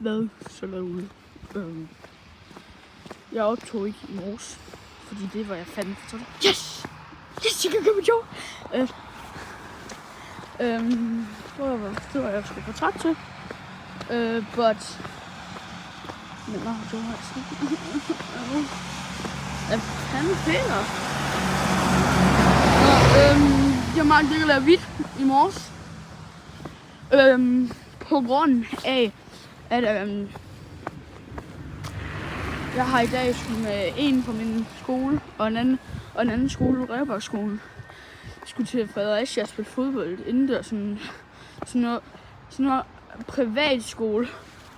hvad så derude. Jeg optog ikke i morges, fordi det var jeg fandme for træt. Yes, jeg kan gøre mit job. Det var jeg sgu for træt til. But men nå, det var altså hvad fanden Peter? Jeg magte ikke at lave hvidt i morges. På grund af, at jeg har i dag skulle med en fra min skole og en anden skole, Rødbergskolen, skulle til Fredericia og spille fodbold indendørs, sådan noget privatskole,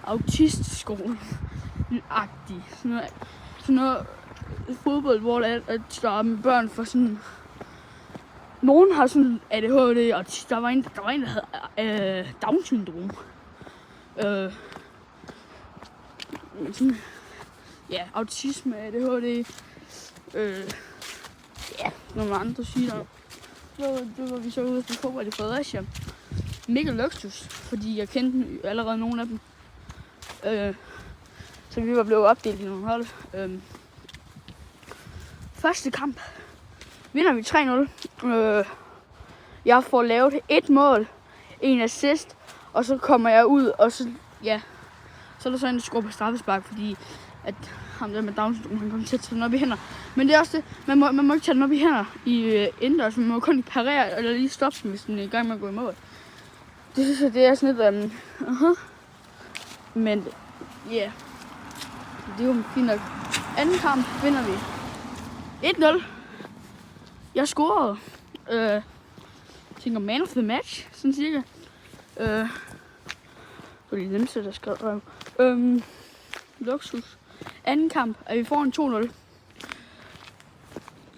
autistskole-agtig, sådan noget fodbold, hvor der er med børn for sådan. Nogen har sådan ADHD, og der var en, der havde Down-syndrom. Ja, autisme, ADHD, nogle andre sygdomme. Det var vi så ude på fodbold i Fredericia. Mega luksus, fordi jeg kendte allerede nogle af dem. Så vi var blevet opdelt i nogle hold. Første kamp vinder vi 3-0. Jeg får lavet 1 mål, 1 assist, og så kommer jeg ud, og så er der så en, der scorer på straffespark, fordi at ham der med Down syndrom, han kommer til at tage den op i hænder. Men det er også det, man må ikke tage den op i hænder i indendørs, man må kun parere eller lige stoppe den, hvis den er i gang med at gå i mål. Det synes jeg, det er sådan lidt, men ja, det er jo fint nok. Anden kamp vinder vi 1-0. Jeg scorede. Tænker man of the match, sådan cirka. Det var lige Nemse, der skrev. Luksus. Anden kamp, at vi får en 2-0.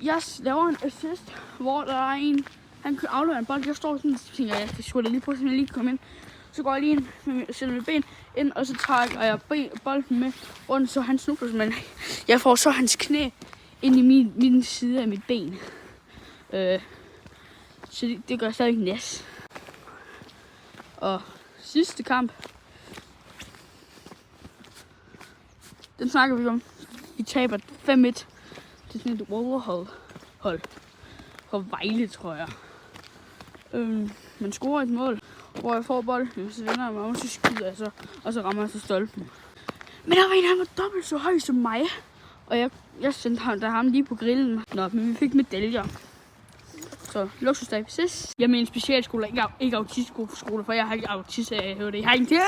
Jeg laver en assist, hvor der er en, han kan aflevere en bold. Jeg står sådan, så tænker jeg skulle da lige prøve, at jeg lige kan komme ind. Så går jeg lige ind, sætter mit ben ind, og så trækker jeg bolden med rundt, så han snubler, men jeg får så hans knæ ind i min side af mit ben. Så det gør stadig næs. Og sidste kamp, den snakker vi om. Vi taber 5-1 til sådan et overhold for Vejle, tror jeg. Man scorer et mål, hvor jeg får bolden, så vender jeg mig om, så skyder jeg så, og så rammer jeg så stolpen. Men der var en, der var dobbelt så høj som mig, og jeg sendte ham lige på grillen. Nå, men vi fik medaljer. Så luksusdag på sidst. Jeg er med en specialskole, ikke autistskole, for jeg har ikke autisme. Jeg har ikke